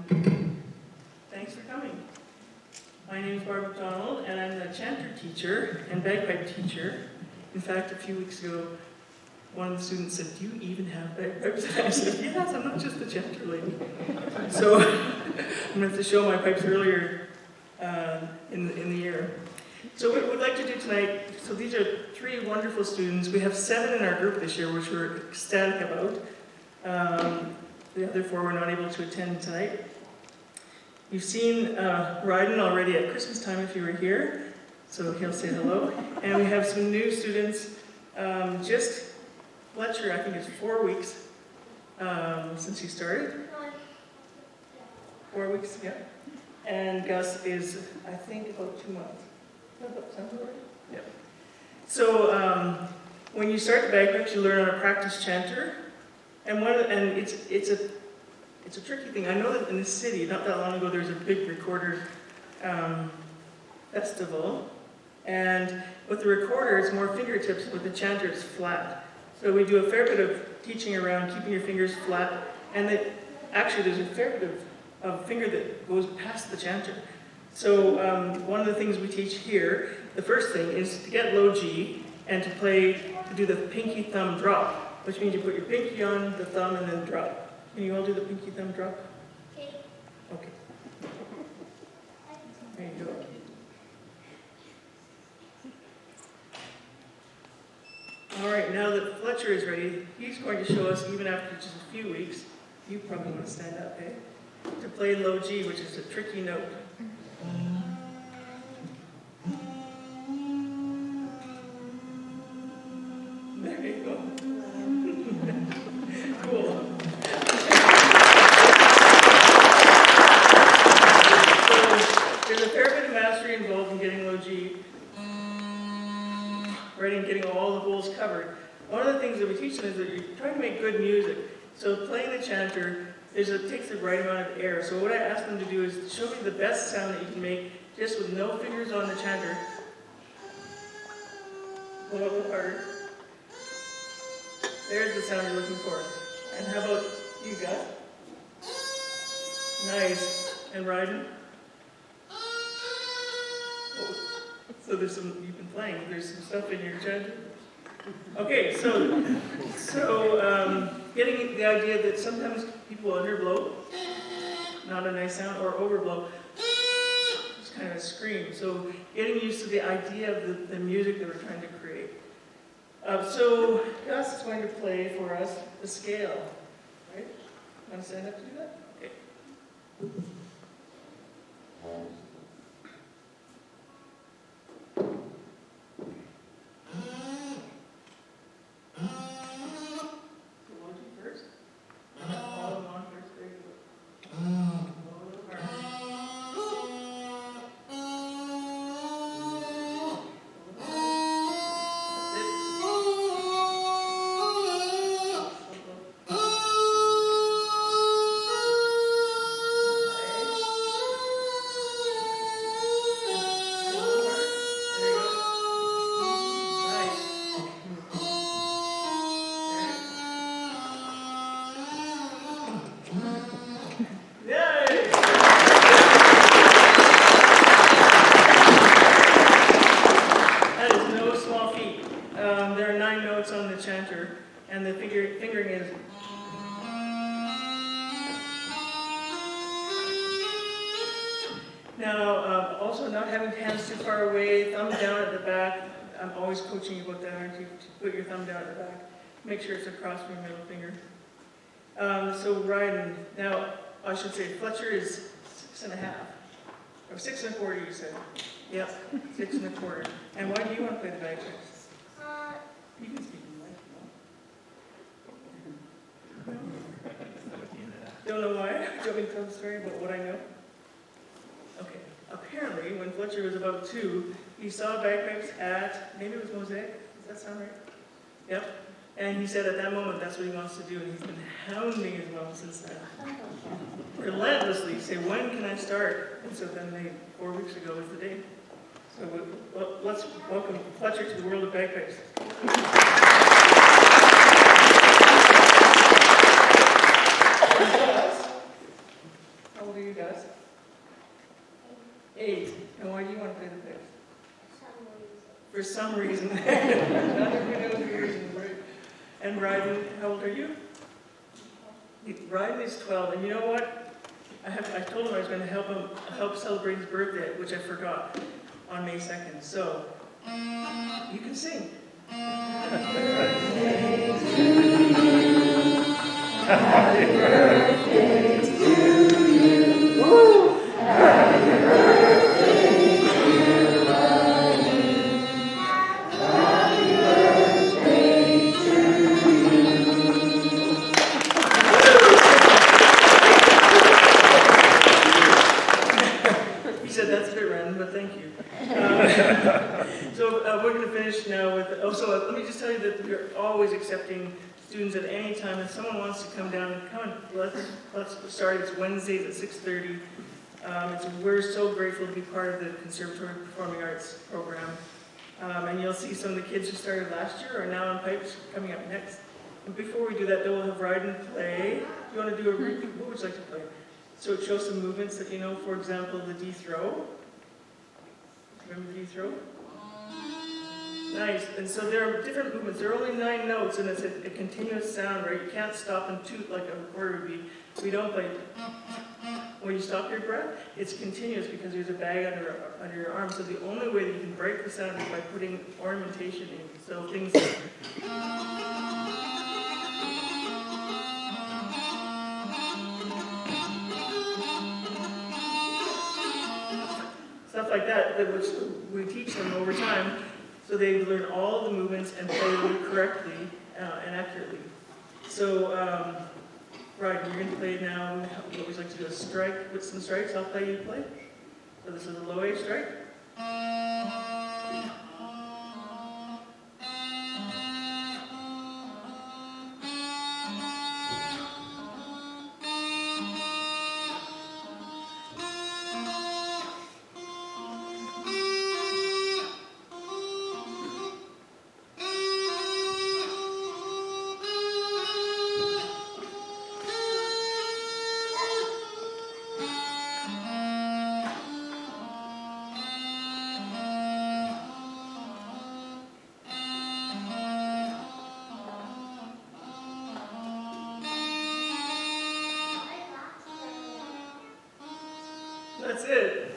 Thanks for coming. My name is MacDonald, and I'm the chanter teacher and bagpipe teacher. In fact, a few weeks ago, one of the students said, "Do you even have bagpipes?" And I said, "Yes, I'm not just the chanter lady." So I'm going to have to show my pipes earlier in the year. So what we'd like to do tonight, so these are 3 wonderful students. We have 7 in our group this year, which we're ecstatic about. The other 4 were not able to attend tonight. You've seen Ryden already at Christmas time if you were here, so he'll say hello. And we have some new students, just Fletcher, I think it's 4 weeks since he started. 4 weeks, yeah. And Gus is, I think, about 2 months. Sounds right? Yeah. So when you start the bagpipes, you learn how to practice chanter, and it's a tricky thing. I know that in the city, not that long ago, there was a big recorder festival, and with the recorder, it's more fingertips. With the chanter, it's flat. So we do a fair bit of teaching around keeping your fingers flat, and actually there's a fair bit of finger that goes past the chanter. So one of the things we teach here, the first thing is to get low G and to do the pinky thumb drop, which means you put your pinky on the thumb and then drop. Can you all do the pinky thumb drop? Okay. Okay. There you go. All right, now that Fletcher is ready, he's going to show us, even after just a few weeks, you probably want to stand up, eh? To play low G, which is a tricky note. There you go. Cool. So there's a fair bit of mastery involved in getting low G, right, and getting all the holes covered. One of the things that we teach them is that you're trying to make good music. So playing the chanter, it takes the right amount of air. So what I ask them to do is show me the best sound that you can make just with no fingers on the chanter. A little bit harder. There's the sound you're looking for. And how about you, Gus? Nice. And Ryden? So you've been playing, there's some stuff in your chanter. Okay, so getting the idea that sometimes people underblow, not a nice sound, or overblow, it's kind of a scream. So getting used to the idea of the music that we're trying to create. So Gus is going to play for us the scale, right? Want to stand up to do that? Okay. Coaching you about that, aren't you? To put your thumb down at the back. Make sure it's across from your middle finger. So Ryden, now I should say Fletcher is 6.5. Or 6 1/4, you said. Yep, 6 1/4. And why do you want to play the bagpipes? You can speak in the mic. No? Don't know why? Do you want me to tell the story about what I know? Okay. Apparently, when Fletcher was about 2, he saw bagpipes at, maybe it was Mosaic, does that sound right? Yep. And he said at that moment that's what he wants to do, and he's been hounding his mom since then. Relentlessly, say, when can I start? And so then 4 weeks ago was the day. So let's welcome Fletcher to the world of bagpipes. How old are you guys? 8. And why do you want to play the pipes? For some reason. Not everybody knows the reason, right? And Ryden, how old are you? Ryden is 12, and you know what? I told him I was going to help celebrate his birthday, which I forgot, on May 2nd. So, you can sing. Happy birthday to you. Woo! Happy birthday, dear Ryden. Happy birthday to you. He said that's a bit random, but thank you. So we're going to finish now with, let me just tell you that we're always accepting students at any time. If someone wants to come down, come on, let's start. It's Wednesdays at 6:30. We're so grateful to be part of the Conservatory Performing Arts program. And you'll see some of the kids who started last year are now on pipes coming up next. And before we do that, though, we'll have Ryden play. Do you want to do what would you like to play? So it shows some movements that you know, for example, the D throw. Remember the D throw? Nice. And so there are different movements. There are only 9 notes, and it's a continuous sound, right? You can't stop and toot like a recorder would be. We don't play. When you stop your breath, it's continuous because there's a bag under your arm. So the only way that you can break the sound is by putting ornamentation in. So things like stuff like that, which we teach them over time, so they learn all the movements and play them correctly and accurately. So, right, you're going to play now. We always like to do a strike with some strikes. I'll play, you play. So this is a low A strike. That's it.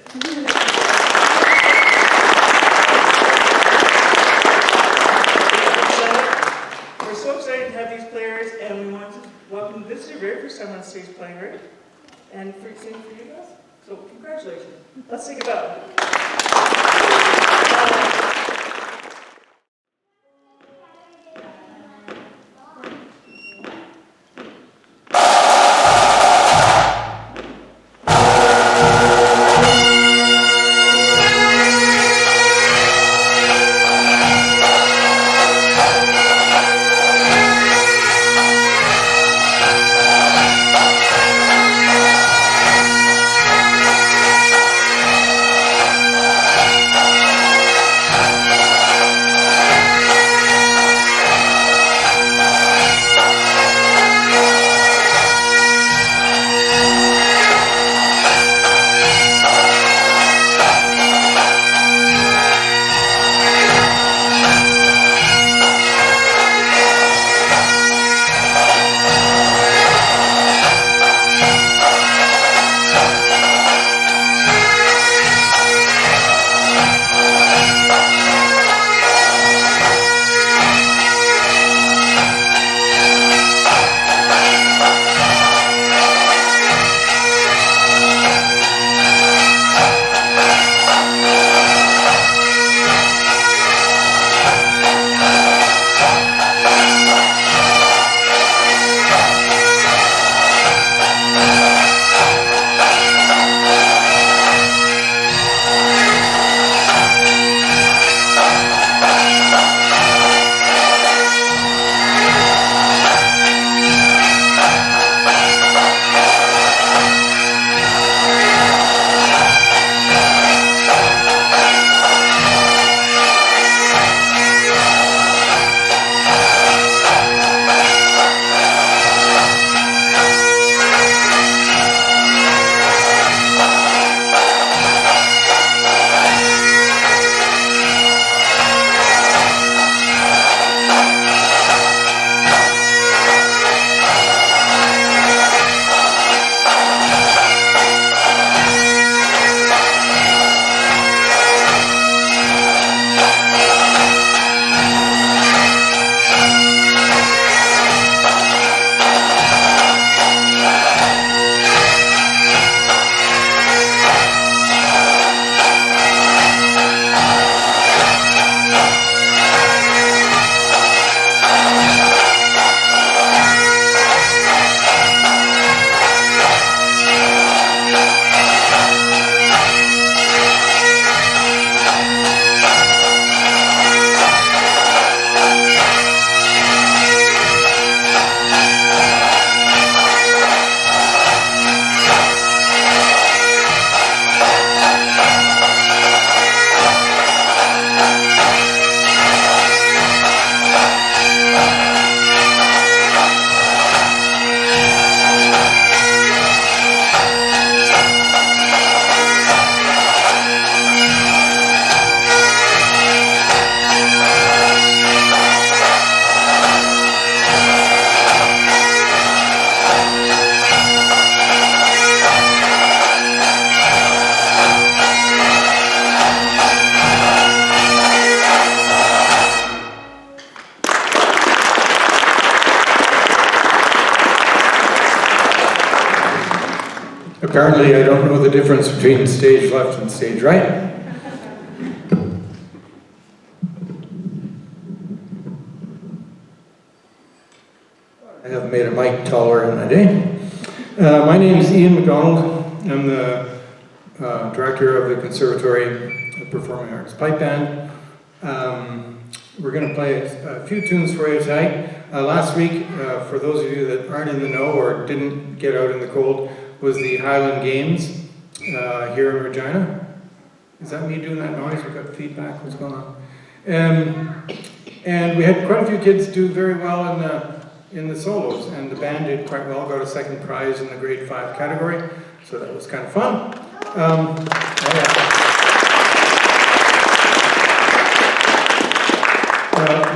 We're so excited to have these players, and we want to welcome this is your very first time on stage playing, right? And same for you guys. So congratulations. Let's think about it. Apparently I don't know the difference between stage left and stage right. I have made a mic taller in my day. My name is Iain MacDonald. I'm the director of the Conservatory Performing Arts Pipe Band. We're going to play a few tunes for you tonight. Last week, for those of you that aren't in the know or didn't get out in the cold, was the Highland Games here in Regina. Is that me doing that noise? We've got feedback. What's going on? And we had quite a few kids do very well in the solos, and the band did quite well, got a second prize in the grade 5 category, so that was kind of fun.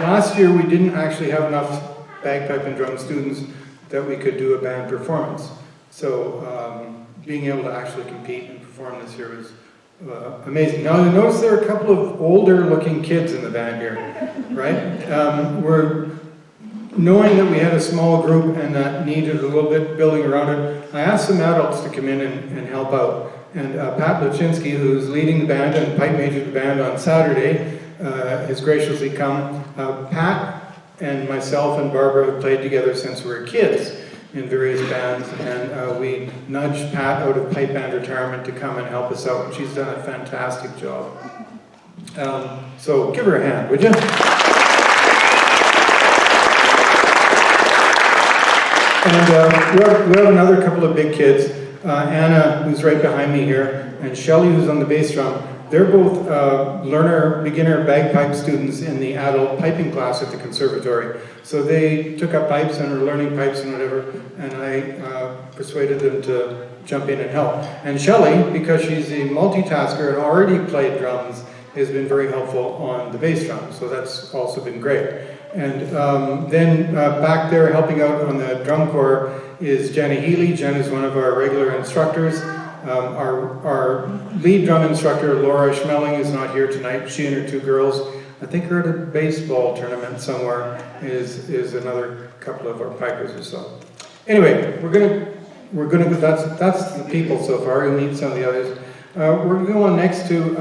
Last year we didn't actually have enough bagpipe and drum students that we could do a band performance. So being able to actually compete and perform this year was amazing. Now you notice there are a couple of older looking kids in the band here, right? We're knowing that we had a small group and that needed a little bit building around it, I asked some adults to come in and help out. And Pat Luchinsky, who's leading the band and pipe major the band on Saturday, has graciously come. Pat and myself and Barbara have played together since we were kids in various bands, and we nudged Pat out of pipe band retirement to come and help us out. She's done a fantastic job. So give her a hand, would you? And we have another couple of big kids. Anna, who's right behind me here, and Shelley, who's on the bass drum. They're both beginner bagpipe students in the adult piping class at the Conservatory. So they took up pipes and are learning pipes and whatever, and I persuaded them to jump in and help. And Shelley, because she's a multitasker and already played drums, has been very helpful on the bass drum, so that's also been great. And then back there helping out on the drum corps is Jenah Healy. Jen is one of our regular instructors. Our lead drum instructor, Laura Schmeling, is not here tonight. She and her two girls, I think, are at a baseball tournament somewhere, is another couple of our pipers or so. Anyway, we're gonna that's the people so far. You'll meet some of the others. We're gonna go on next to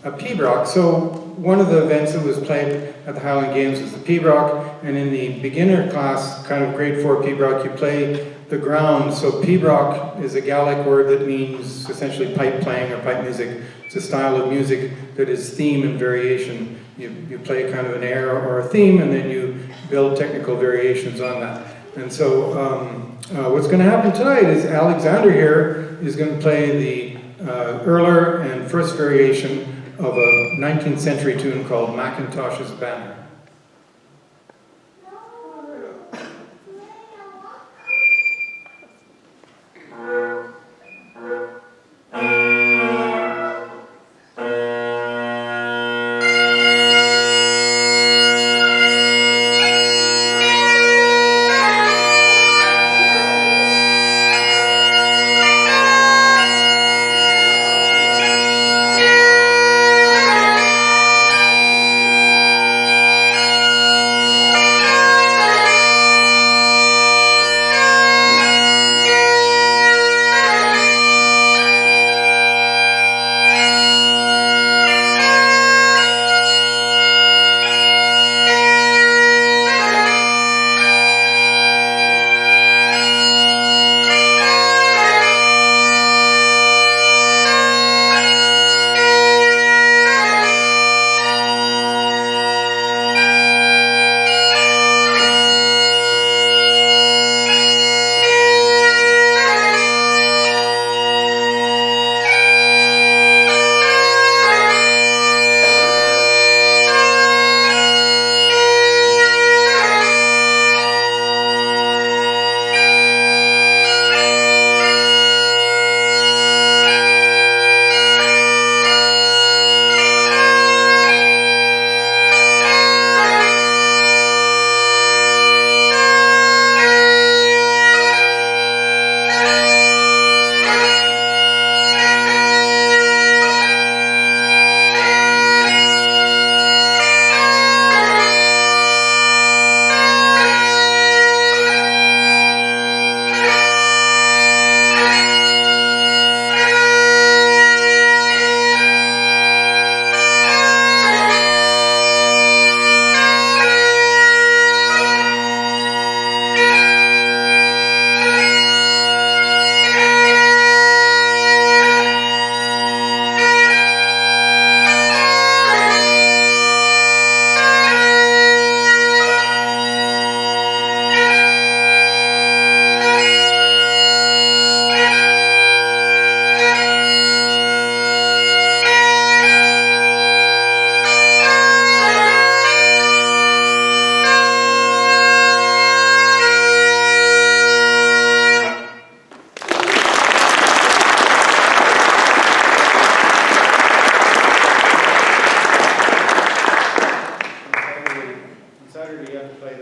a pibroch. So one of the events that was played at the Highland Games was the pibroch, and in the beginner class, kind of grade 4 pibroch, you play the ground. So pibroch is a Gaelic word that means essentially pipe playing or pipe music. It's a style of music that is theme and variation. You play kind of an air or a theme, and then you build technical variations on that. And so what's going to happen tonight is Alexander here is going to play the Earl and first variation of a 19th century tune called MacKintosh's Banner.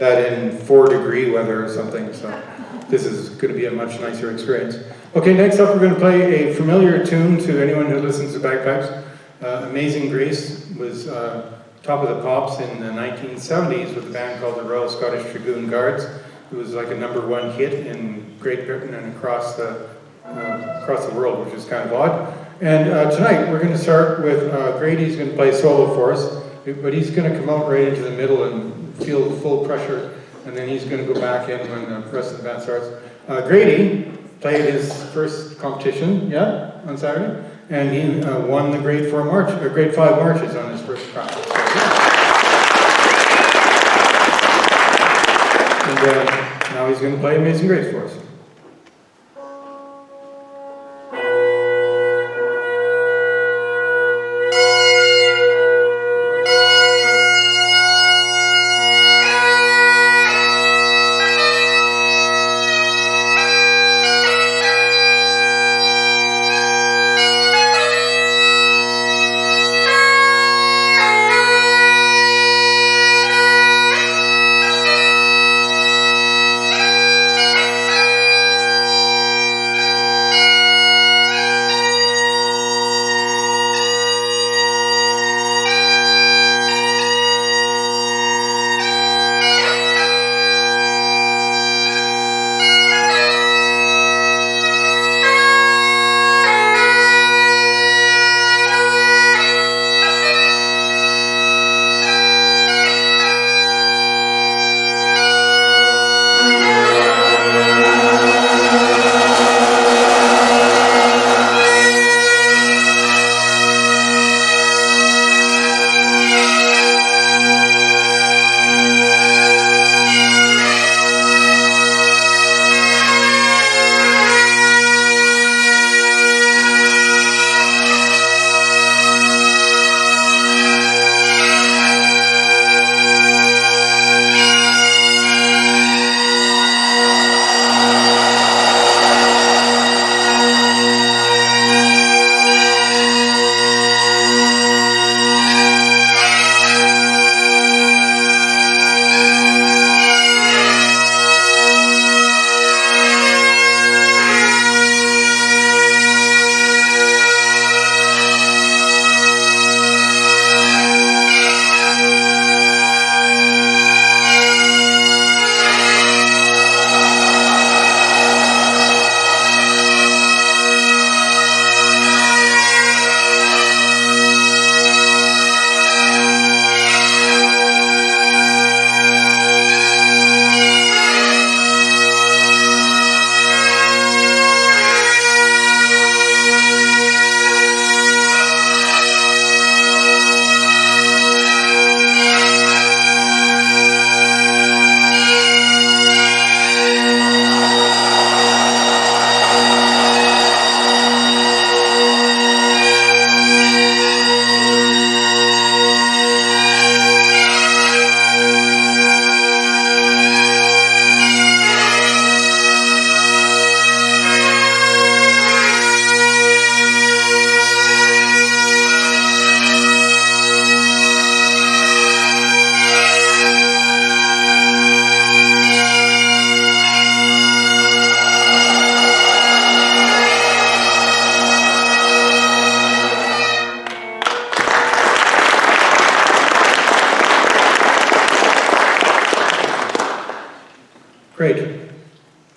that in 4-degree weather or something, so this is going to be a much nicer experience. Okay, next up we're going to play a familiar tune to anyone who listens to bagpipes. Amazing Grace was top of the pops in the 1970s with a band called the Royal Scottish Dragoon Guards. It was like a #1 hit in Great Britain and across the world, which is kind of odd. And tonight we're going to start with Grady's going to play solo for us, but he's going to come out right into the middle and feel the full pressure, and then he's going to go back in when the rest of the band starts. Grady played his first competition, on Saturday, and he won the grade 5 marches on his first practice. And now he's going to play Amazing Grace for us.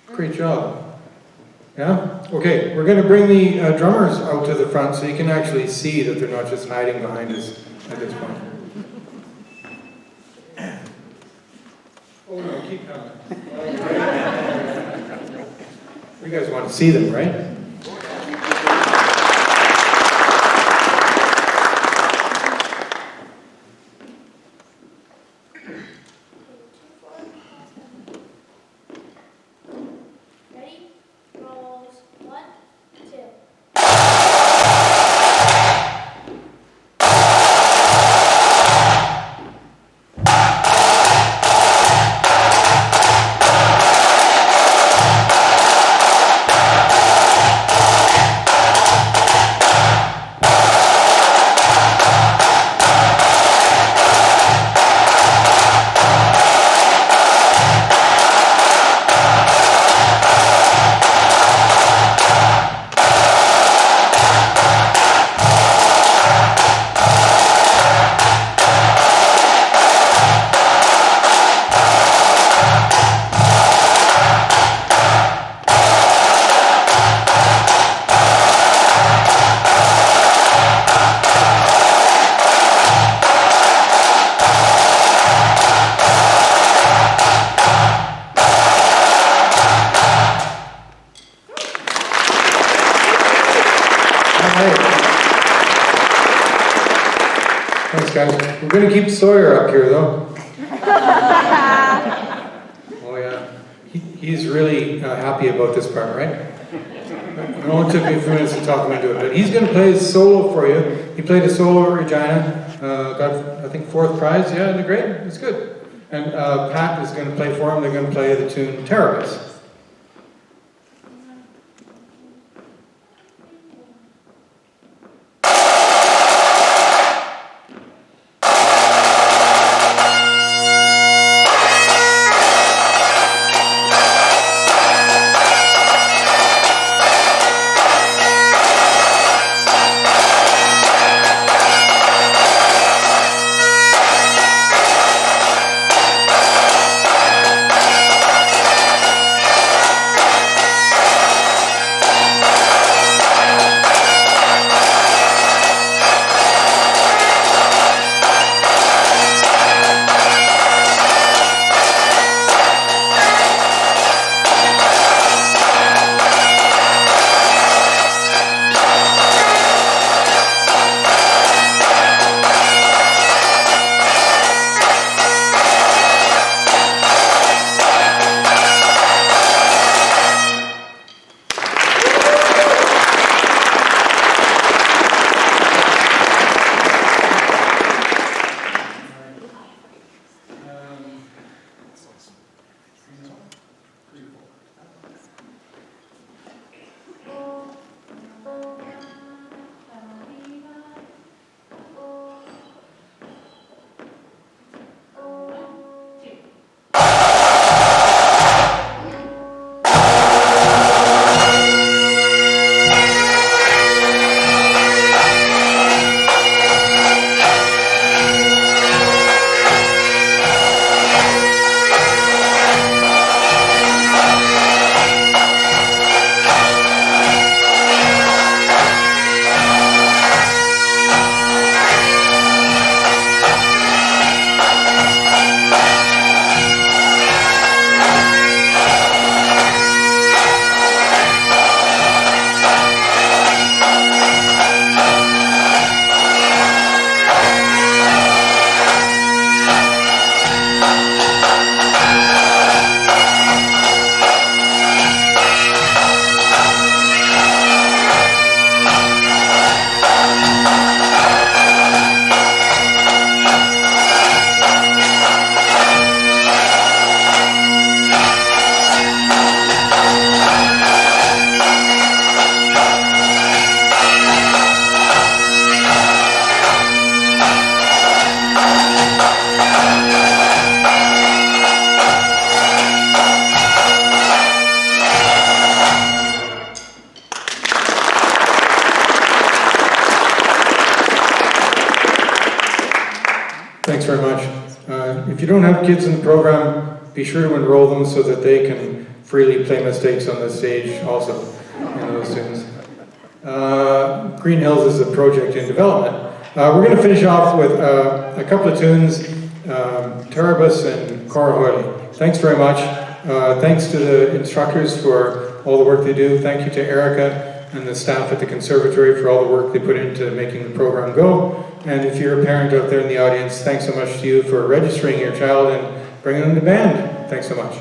Great job. Yeah? Okay, we're going to bring the drummers out to the front so you can actually see that they're not just hiding behind us at this point. Oh no, keep coming. You guys want to see them, right? Thanks, guys. We're going to keep Sawyer up here, though. Oh, yeah. He's really happy about this part, right? It only took me a few minutes to talk him into it, but he's going to play his solo for you. He played a solo at Regina, got, I think, 4th prize. Yeah, isn't it great? It's good. And Pat is going to play for him. They're going to play the tune Teribus. Thanks very much. If you don't have kids in the program, be sure to enroll them so that they can freely play mistakes on the stage also in those tunes. Green Hills is a project in development. We're going to finish off with a couple of tunes, Teribus and Corriechoille. Thanks very much. Thanks to the instructors for all the work they do. Thank you to Erica and the staff at the Conservatory for all the work they put into making the program go. And if you're a parent out there in the audience, thanks so much to you for registering your child and bringing them to band. Thanks so much.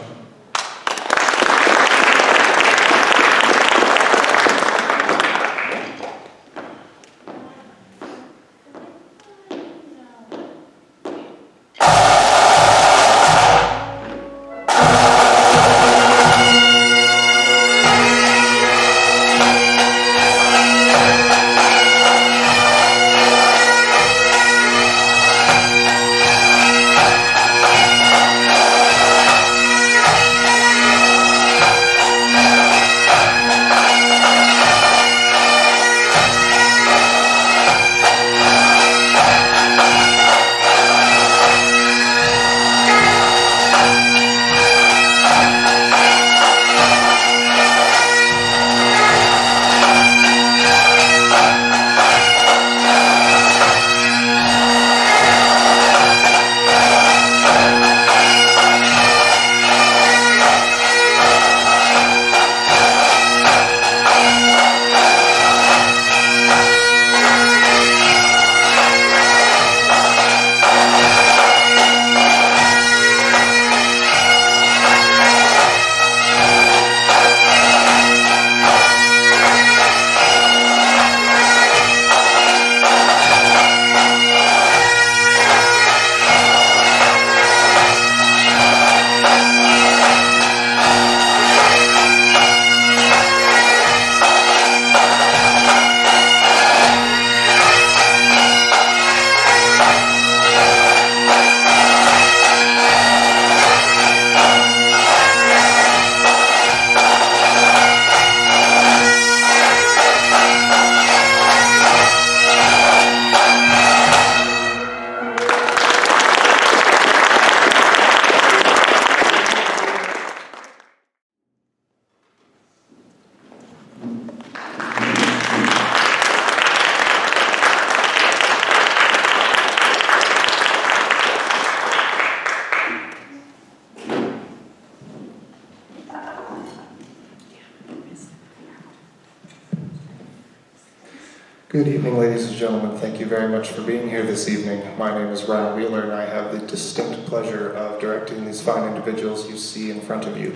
Good evening, ladies and gentlemen. Thank you very much for being here this evening. My name is Wheler, and I have the distinct pleasure of directing these fine individuals you see in front of you.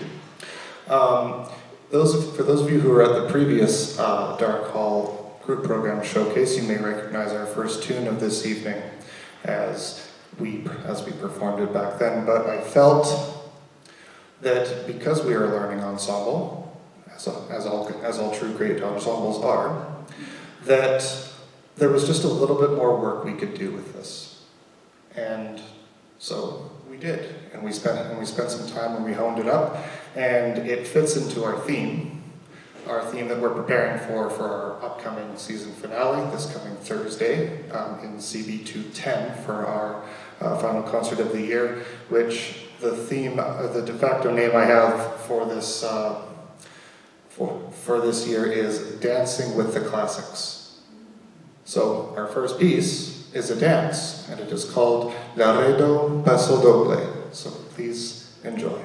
For those of you who were at the previous Darke Hall group program showcase, you may recognize our first tune of this evening as we performed it back then. But I felt that because we are a learning ensemble, as all true great ensembles are, that there was just a little bit more work we could do with this. And so we did. And we spent some time and we honed it up, and it fits into our theme that we're preparing for our upcoming season finale this coming Thursday in CB 210 for our final concert of the year, which the theme, the de facto name I have for this for this year is Dancing with the Classics. So our first piece is a dance, and it is called Laredo Paso Doble. So please enjoy.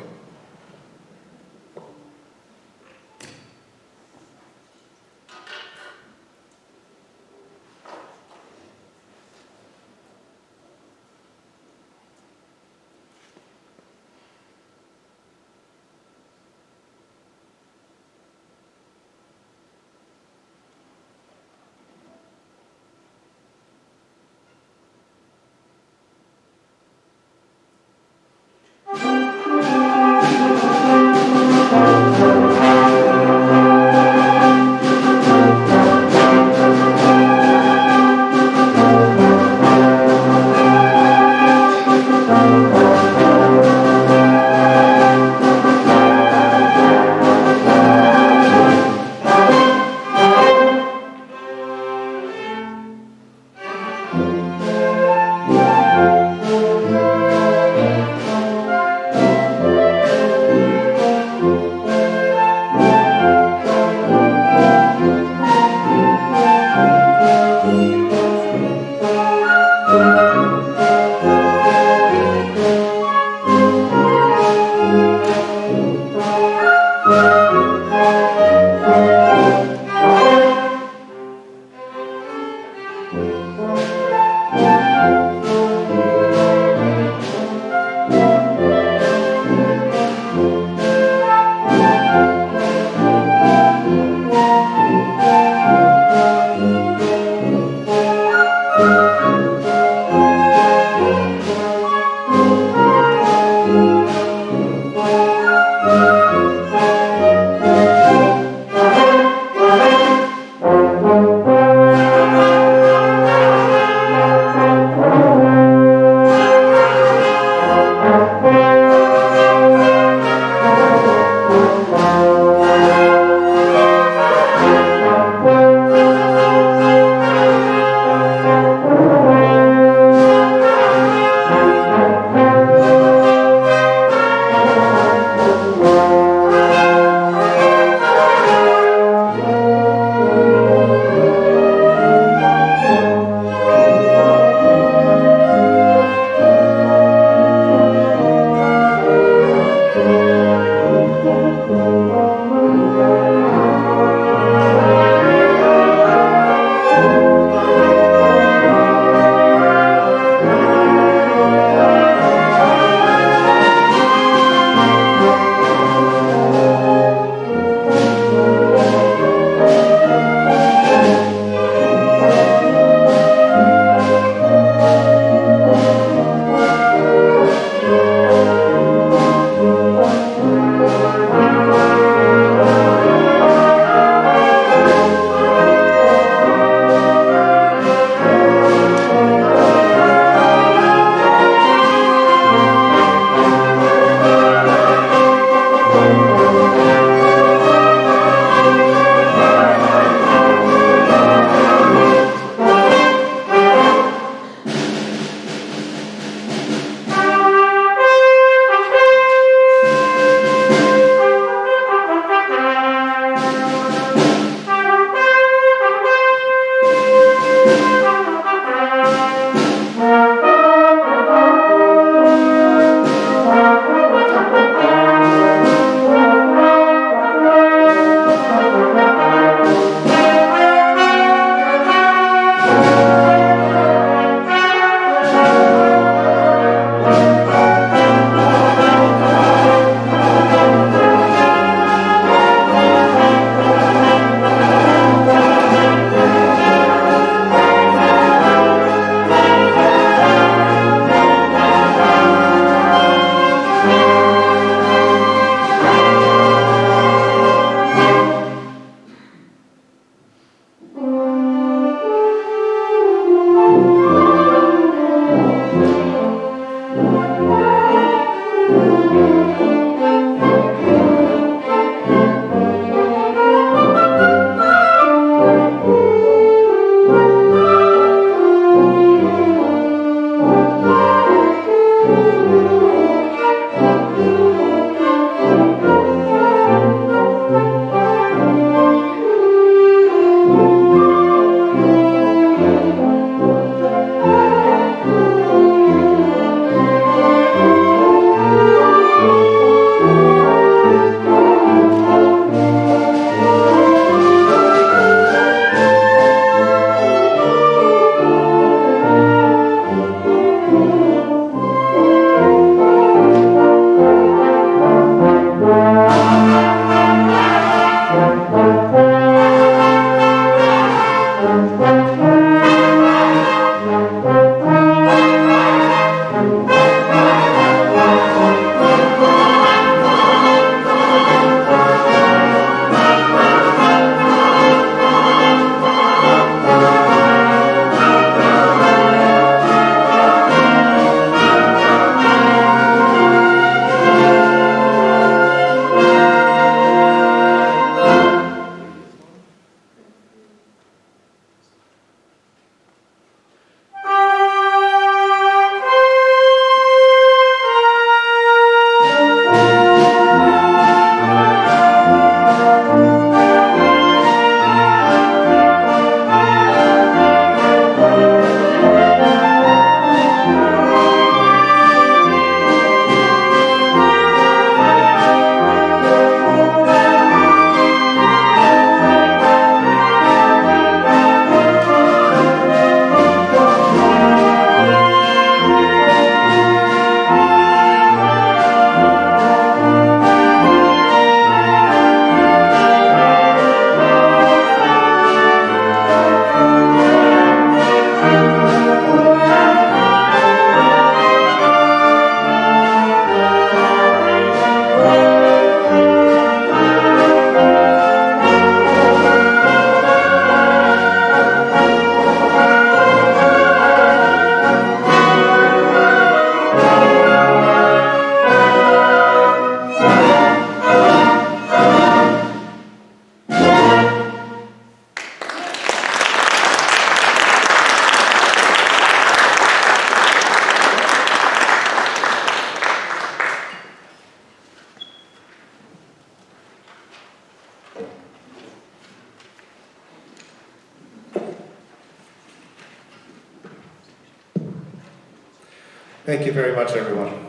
Thank you very much, everyone.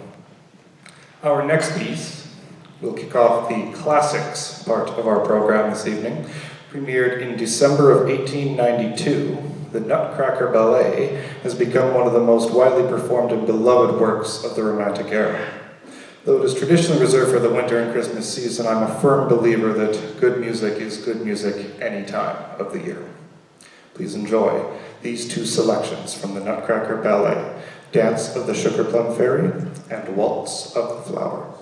Our next piece will kick off the classics part of our program this evening. Premiered in December of 1892, the Nutcracker Ballet has become one of the most widely performed and beloved works of the Romantic era. Though it is traditionally reserved for the winter and Christmas season, I'm a firm believer that good music is good music any time of the year. Please enjoy these two selections from the Nutcracker Ballet, Dance of the Sugar Plum Fairy and Waltz of the Flowers.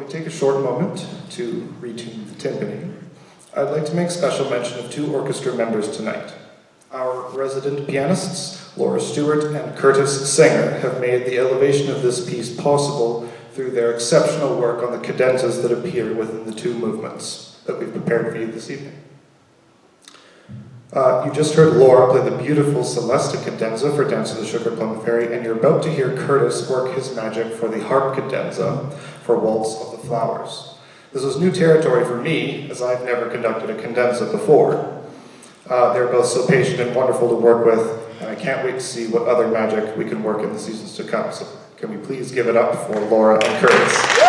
Take a short moment to retune the timpani. I'd like to make special mention of two orchestra members tonight. Our resident pianists, Laura Stewart and Curtis Singer, have made the elevation of this piece possible through their exceptional work on the cadenzas that appear within the two movements that we've prepared for you this evening. You just heard Laura play the beautiful Celesta cadenza for Dance of the Sugar Plum Fairy, and you're about to hear Curtis work his magic for the harp cadenza for Waltz of the Flowers. This was new territory for me, as I've never conducted a cadenza before. They're both so patient and wonderful to work with, and I can't wait to see what other magic we can work in the seasons to come. So can we please give it up for Laura and Curtis?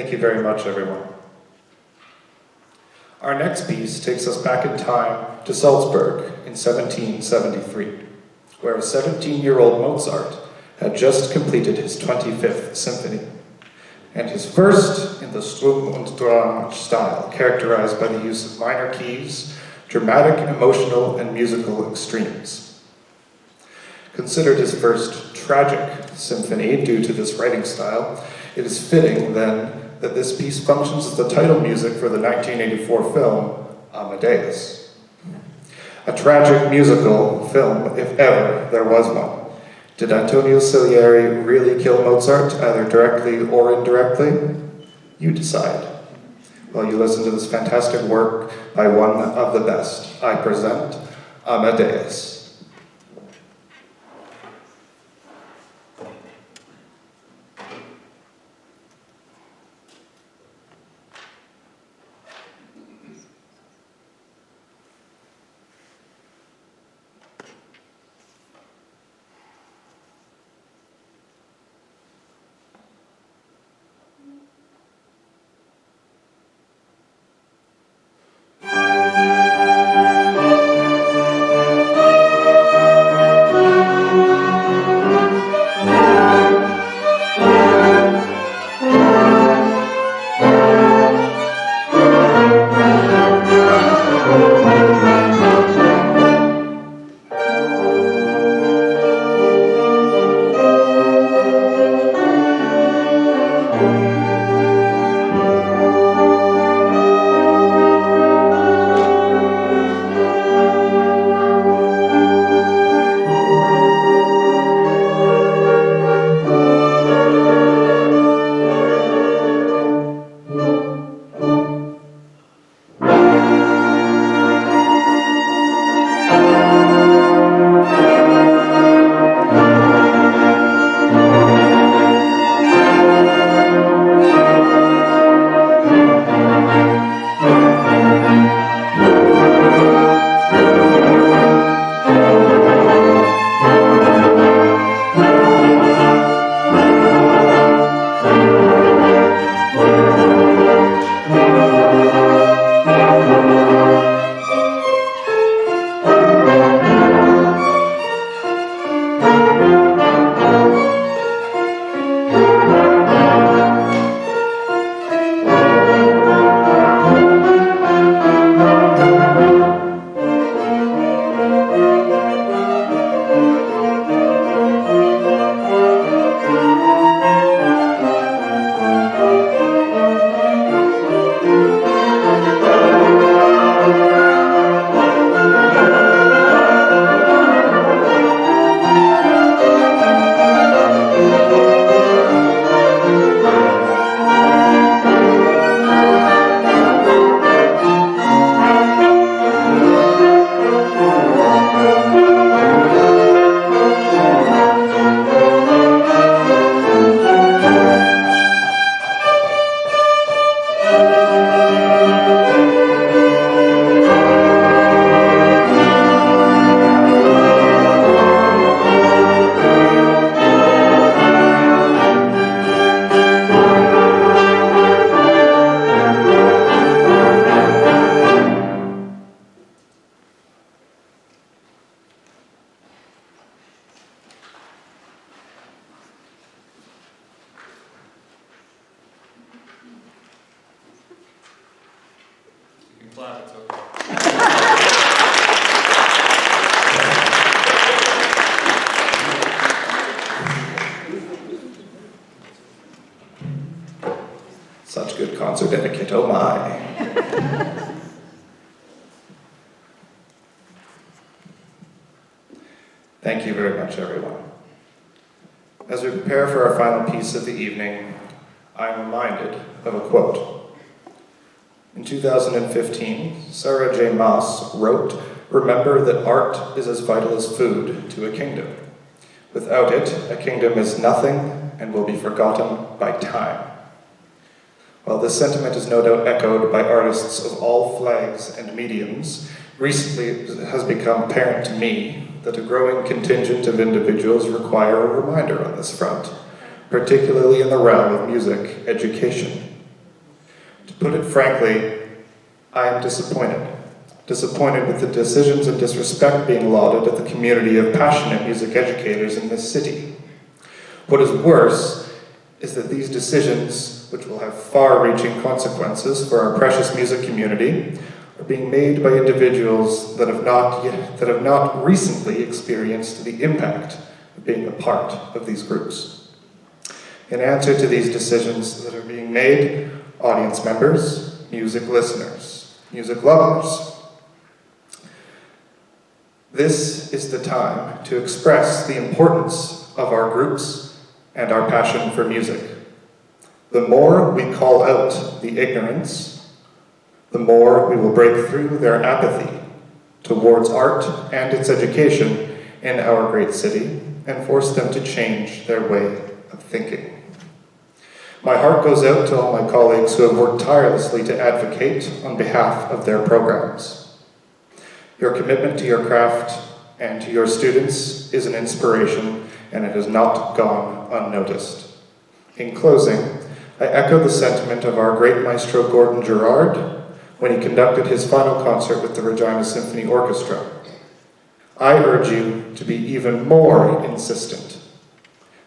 Thank you very much, everyone. Our next piece takes us back in time to Salzburg in 1773, where a 17-year-old Mozart had just completed his 25th symphony, and his first in the Sturm und Drang style, characterized by the use of minor keys, dramatic, emotional, and musical extremes. Considered his first tragic symphony due to this writing style, it is fitting, then, that this piece functions as the title music for the 1984 film Amadeus. A tragic musical film, if ever there was one. Did Antonio Salieri really kill Mozart, either directly or indirectly? You decide. While you listen to this fantastic work by one of the best, I present Amadeus. clap, it's okay. Such good concert etiquette, oh my. Thank you very much, everyone. As we prepare for our final piece of the evening, I'm reminded of a quote. In 2015, Sarah J. Maas wrote, "Remember that art is as vital as food to a kingdom. Without it, a kingdom is nothing and will be forgotten by time." While this sentiment is no doubt echoed by artists of all flags and mediums, recently it has become apparent to me that a growing contingent of individuals require a reminder on this front, particularly in the realm of music education. To put it frankly, I am disappointed. Disappointed with the decisions and disrespect being lauded at the community of passionate music educators in this city. What is worse is that these decisions, which will have far-reaching consequences for our precious music community, are being made by individuals that have not recently experienced the impact of being a part of these groups. In answer to these decisions that are being made, audience members, music listeners, music lovers, this is the time to express the importance of our groups and our passion for music. The more we call out the ignorance, the more we will break through their apathy towards art and its education in our great city and force them to change their way of thinking. My heart goes out to all my colleagues who have worked tirelessly to advocate on behalf of their programs. Your commitment to your craft and to your students is an inspiration, and it has not gone unnoticed. In closing, I echo the sentiment of our great maestro Gordon Gerard when he conducted his final concert with the Regina Symphony Orchestra. I urge you to be even more insistent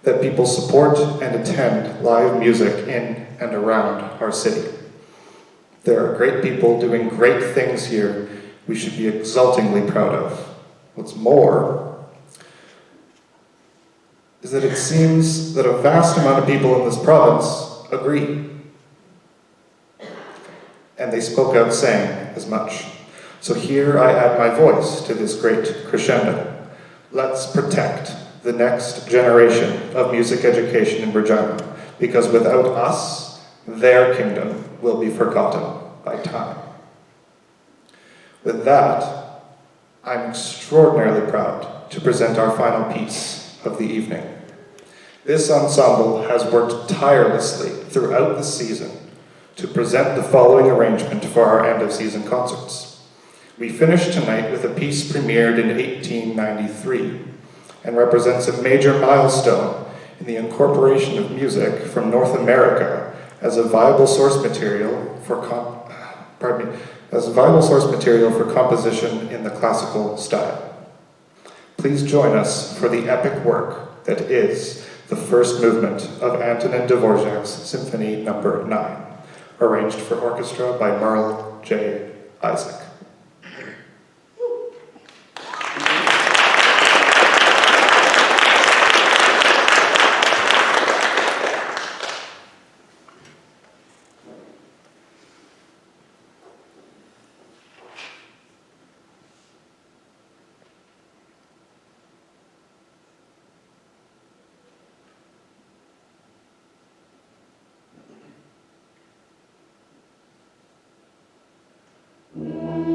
that people support and attend live music in and around our city. There are great people doing great things here we should be exultingly proud of. What's more is that it seems that a vast amount of people in this province agree. And they spoke out saying as much. So here I add my voice to this great crescendo. Let's protect the next generation of music education in Regina, because without us, their kingdom will be forgotten by time. With that, I'm extraordinarily proud to present our final piece of the evening. This ensemble has worked tirelessly throughout the season to present the following arrangement for our end-of-season concerts. We finished tonight with a piece premiered in 1893 and represents a major milestone in the incorporation of music from North America as a viable source material for composition in the classical style. Please join us for the epic work that is the first movement of Antonin Dvorak's Symphony No. 9, arranged for orchestra by Merle J. Isaac. Mm-hmm.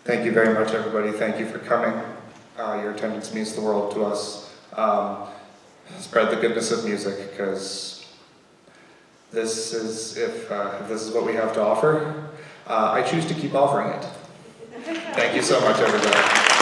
Thank you very much, everybody. Thank you for coming. Your attendance means the world to us. Spread the goodness of music, because this is, if this is what we have to offer, I choose to keep offering it. Thank you so much, everybody.